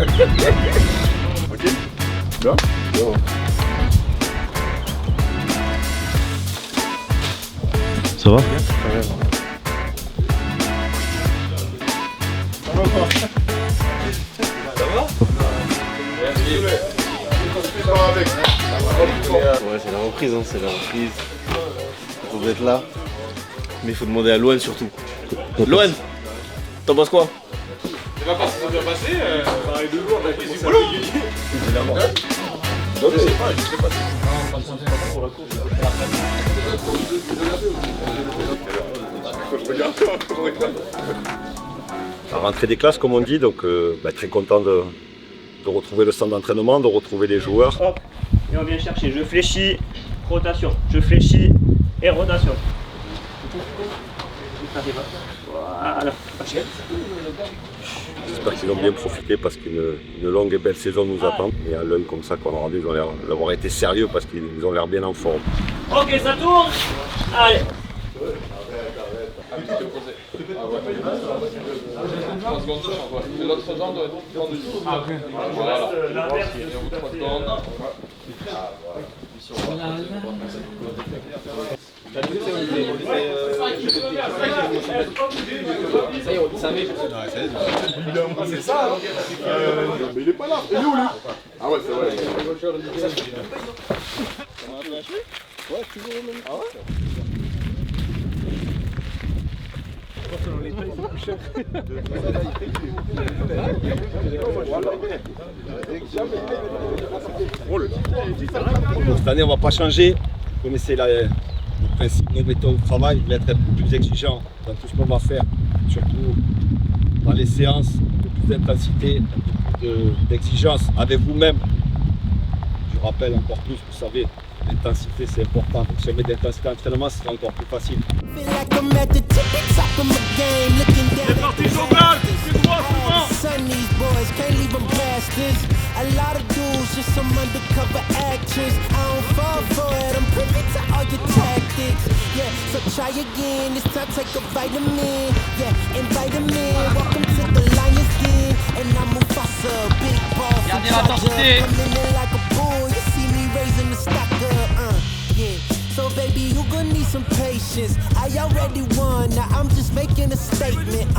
Ok. Bien. Bon. Ça va? Ouais, c'est la reprise, hein, c'est la reprise. Faut être là. Mais il faut demander à Loan surtout. Loan, t'en penses quoi? C'est pas parce que ça bien passé, dans les 2 jours, on a pris du boulot. Évidemment. Je sais pas si c'est pour la course. Je regarde. La rentrée des classes, comme on dit, donc très content de retrouver le centre d'entraînement, de retrouver les joueurs. Hop, et on vient chercher, je fléchis, rotation, je fléchis et rotation. Voilà. J'espère qu'ils ont bien profité parce qu'une longue et belle saison nous attend. Et à l'œil comme ça qu'on a rendu, ils ont l'air d'avoir été sérieux parce qu'ils ont l'air bien en forme. Ok, ça tourne. Allez. L'autre jambe doit être dessus. Voilà. C'est ça, hein. Mais il est pas là. Il est où lui? Ah ouais, c'est vrai. Ouais, toujours le même. Ah ouais? Cette année, on ne va pas changer. Vous connaissez le principe de nos méthodes de travail, il va être un peu plus exigeant dans tout ce qu'on va faire, surtout dans les séances, un peu plus d'intensité, un peu plus d'exigence avec vous-même. Je rappelle encore plus, vous savez, l'intensité c'est important. Donc, si on met de l'intensité à l'entraînement, ce sera encore plus facile. C'est parti, Jogal! C'est droit, souvent! A lot of dudes, just some undercover actress. I don't fall for it, I'm privy to all your tactics. Yeah, so try again, this time take a vitamin. Yeah, invite him in, welcome to the Lions Den. And I'm Mufasa, big boss. Coming in like a bull, you see me raising the stock up, yeah. So baby, you gon' need some patience. I already won, now I'm just making a statement,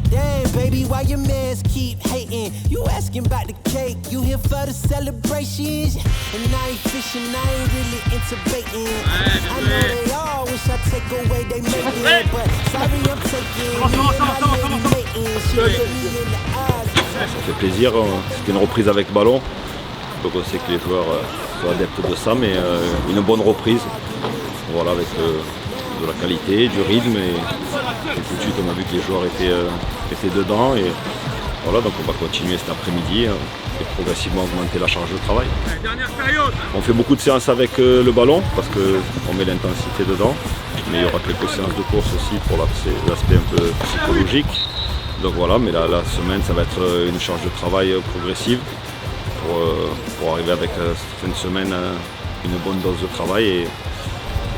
Damn, baby, why your mans keep hating? You asking about the cake, you here for the celebrations? And I ain't fishing, I ain't really into baiting. I know they all wish I take away they making, but sorry I'm taking. Me and my lady mating, she look me in the eyes. Ça fait plaisir, c'était une reprise avec ballon. Donc on sait que les joueurs sont adeptes de ça, mais une bonne reprise. Voilà, avec de la qualité, du rythme et tout de suite on a vu que les joueurs étaient dedans et voilà, donc on va continuer cet après-midi et progressivement augmenter la charge de travail. On fait beaucoup de séances avec le ballon parce qu'on met l'intensité dedans, mais il y aura quelques séances de course aussi pour l'aspect un peu psychologique. Donc voilà, mais la semaine ça va être une charge de travail progressive pour arriver avec cette fin de semaine une bonne dose de travail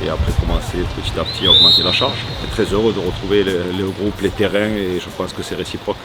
et après commencer petit à petit à augmenter la charge. Je suis très heureux de retrouver le groupe, les terrains et je pense que c'est réciproque.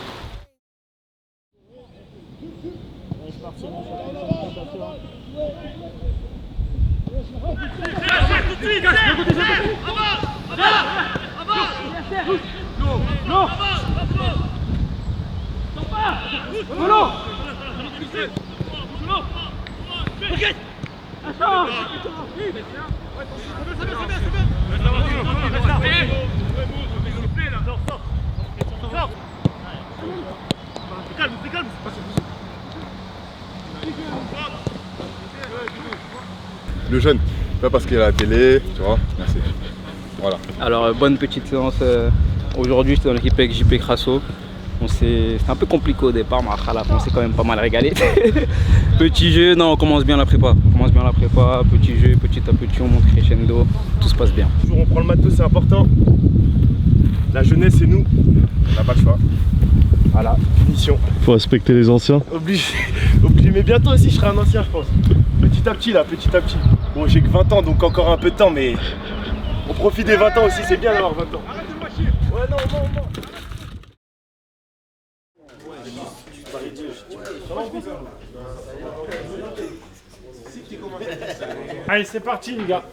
Le jeune, pas parce qu'il est à la télé, tu vois, merci. Voilà. Alors bonne petite séance aujourd'hui, j'étais dans l'équipe avec JP Crasso. C'était un peu compliqué au départ, mais après à la fin on s'est quand même pas mal régalé. Petit jeu, non on commence bien la prépa. Petit jeu, petit à petit on monte crescendo, tout se passe bien. Toujours on prend le matos, c'est important. La jeunesse c'est nous, on n'a pas le choix. Voilà, finition. Faut respecter les anciens. Obligé, mais bientôt aussi je serai un ancien je pense. Petit à petit là, petit à petit. Bon j'ai que 20 ans donc encore un peu de temps mais on profite des 20 ans aussi, c'est bien d'avoir 20 ans. Ouais non. Allez, c'est parti les gars.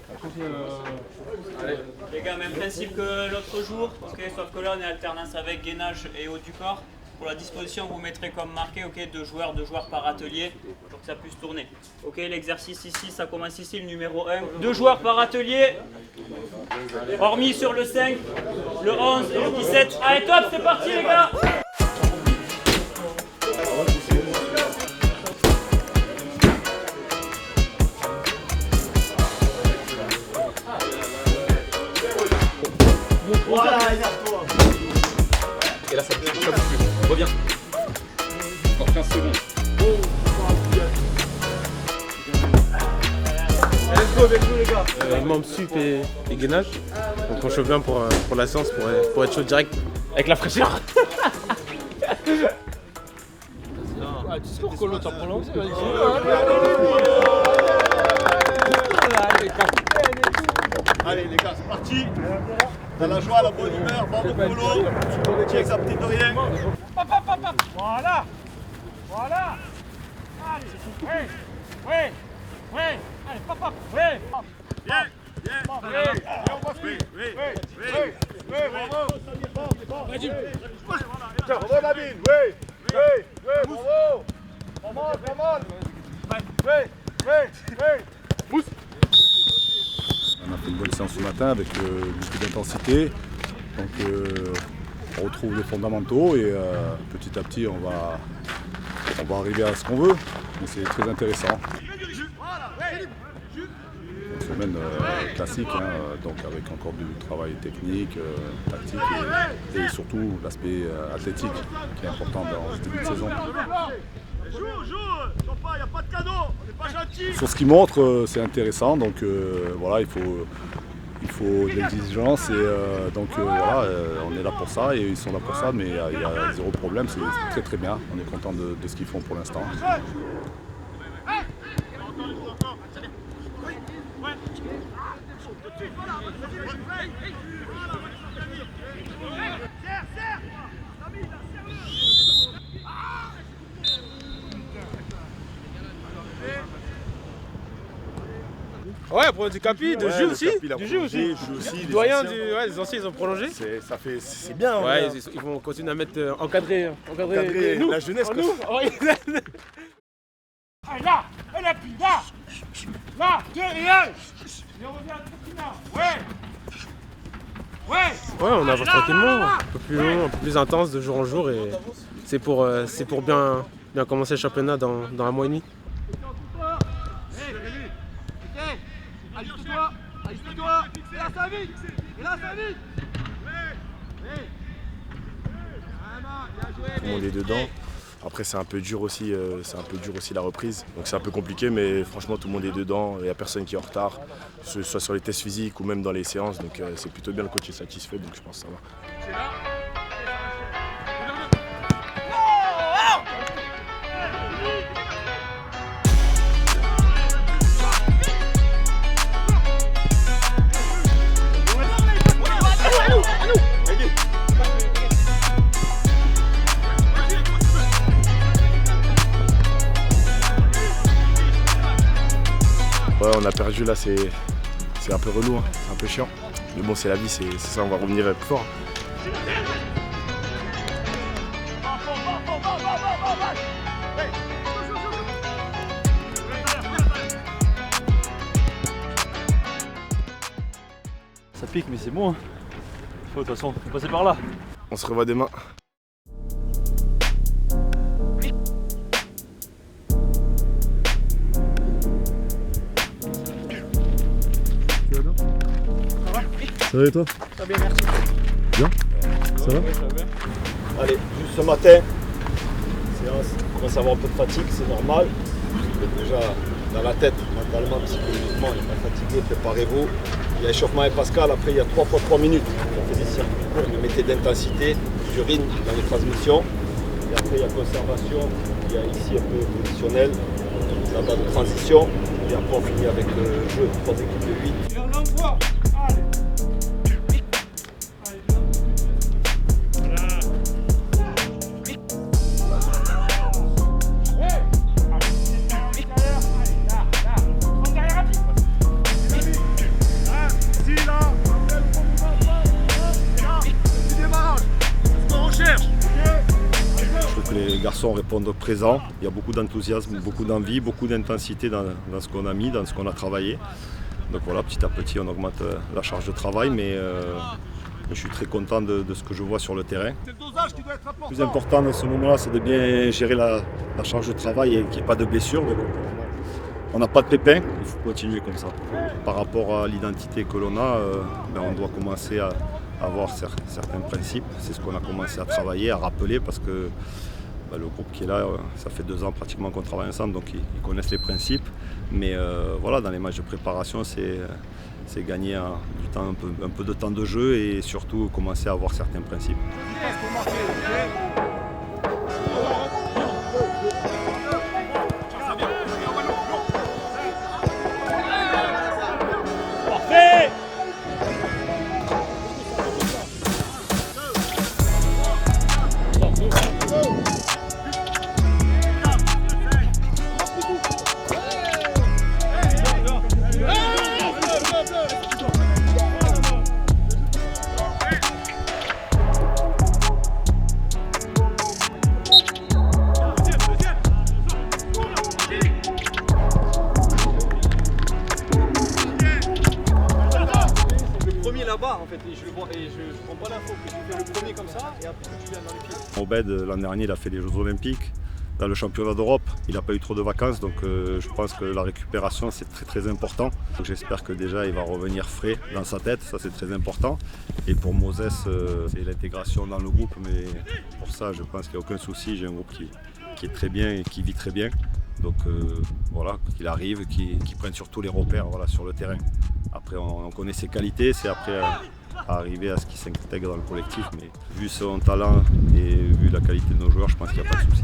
Les gars, même principe que l'autre jour, ok, sauf que là on est alternance avec gainage et haut du corps. Pour la disposition, vous mettrez comme marqué, ok, 2 joueurs par atelier, pour que ça puisse tourner. Ok, l'exercice ici, ça commence ici, le numéro 1. 2 joueurs par atelier, hormis sur le 5, le 11 et le 17. Allez, top, c'est parti les gars! Voilà, énerve-toi. Et là, ça bouge plus. Reviens. Encore 15 secondes. Let's go les gars. Membres sup et gainage. Donc on chauffe bien pour la séance, pour être chaud direct avec la fraîcheur. Discours que l'autre a prononcé, vas-y. Allez les gars, c'est parti. Dans la joie, la bonne humeur, bande polo. Check sa petite de rien. Voilà. Voilà. Allez, ouais. Allez, papa, ouais. Bien. Tiens, bravo David, oui, bravo. Pousse. On a fait une bonne séance ce matin avec beaucoup d'intensité. Donc on retrouve les fondamentaux et petit à petit on va arriver à ce qu'on veut. Mais c'est très intéressant. Une semaine classique, hein, donc avec encore du travail technique, tactique et surtout l'aspect athlétique qui est important dans ce début de saison. Sur ce qu'ils montrent, c'est intéressant, donc voilà, il faut de l'exigence et donc voilà, on est là pour ça et ils sont là pour ça, mais il y a zéro problème, c'est très très bien, on est content de ce qu'ils font pour l'instant. Ouais, pour du capi, de jeu aussi. Du jeu aussi. Les Doyen, les anciens ils ont prolongé. C'est bien. Ouais, ils vont continuer à mettre encadrer nous, la jeunesse. nous. Allez là, et la pile, là. Là, 2 et 1. Et on revient à Burkina. Ouais, on avance tranquillement, un peu plus long, un peu plus intense de jour en jour et c'est pour bien commencer le championnat dans un mois et demi. Ajuste-toi, et là ça vite. Tout le monde est dedans. Après c'est un peu dur aussi, la reprise. Donc c'est un peu compliqué, mais franchement tout le monde est dedans. Il n'y a personne qui est en retard, que ce soit sur les tests physiques ou même dans les séances. Donc c'est plutôt bien, le coach est satisfait, donc je pense que ça va. Ouais, on a perdu là, c'est un peu relou, hein. C'est un peu chiant. Mais bon, c'est la vie, c'est ça, on va revenir plus fort. Ça pique, mais c'est bon. Hein. De toute façon, faut passer par là. On se revoit demain. Ça va et toi? Ça va bien, merci. Bien? Ça va? Allez, juste ce matin, séance, on commence à avoir un peu de fatigue, c'est normal. Vous êtes déjà dans la tête, mentalement, psychologiquement, il n'est pas fatigué, préparez-vous. Il y a échauffement et Pascal, après il y a 3 fois 3 minutes. On fait des circuits courts, mais mettez d'intensité, du rythme dans les transmissions. Et après il y a conservation, il y a ici un peu positionnel, là-bas de transition. Et après on finit avec le jeu, 3 équipes de 8. Et on l'envoie. Allez. Voilà. garçons répondent présent. Il y a beaucoup d'enthousiasme, beaucoup d'envie, beaucoup d'intensité dans ce qu'on a mis, dans ce qu'on a travaillé. Donc voilà, petit à petit, on augmente la charge de travail, mais je suis très content de ce que je vois sur le terrain. Le plus important dans ce moment-là, c'est de bien gérer la charge de travail et qu'il n'y ait pas de blessures. Donc, on n'a pas de pépins, il faut continuer comme ça. Par rapport à l'identité que l'on a, on doit commencer à avoir certains principes. C'est ce qu'on a commencé à travailler, à rappeler, parce que le groupe qui est là, ça fait 2 ans pratiquement qu'on travaille ensemble, donc ils connaissent les principes. Mais voilà, dans les matchs de préparation, c'est gagner du temps, un peu de temps de jeu et surtout commencer à avoir certains principes. Là-bas en fait, et je le vois et je prends pas l'info que tu fais le premier comme ça et après tu viens dans les pieds. Obed, l'an dernier, il a fait les Jeux Olympiques. Dans le championnat d'Europe, il n'a pas eu trop de vacances, donc je pense que la récupération c'est très important. J'espère que déjà il va revenir frais dans sa tête, ça c'est très important. Et pour Moses, c'est l'intégration dans le groupe, mais pour ça je pense qu'il n'y a aucun souci, j'ai un groupe qui est très bien et qui vit très bien. Donc voilà, qu'il arrive, qu'il prenne surtout les repères sur le terrain. Après on connaît ses qualités, c'est après à arriver à ce qu'il s'intègre dans le collectif, mais vu son talent et vu la qualité de nos joueurs, je pense qu'il n'y a pas de souci.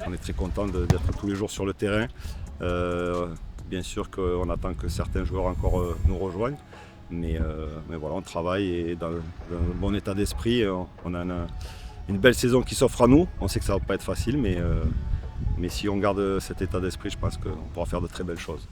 On est très content d'être tous les jours sur le terrain. Bien sûr qu'on attend que certains joueurs encore nous rejoignent, mais voilà, on travaille et dans un bon état d'esprit. On a une belle saison qui s'offre à nous. On sait que ça ne va pas être facile, mais si on garde cet état d'esprit, je pense qu'on pourra faire de très belles choses.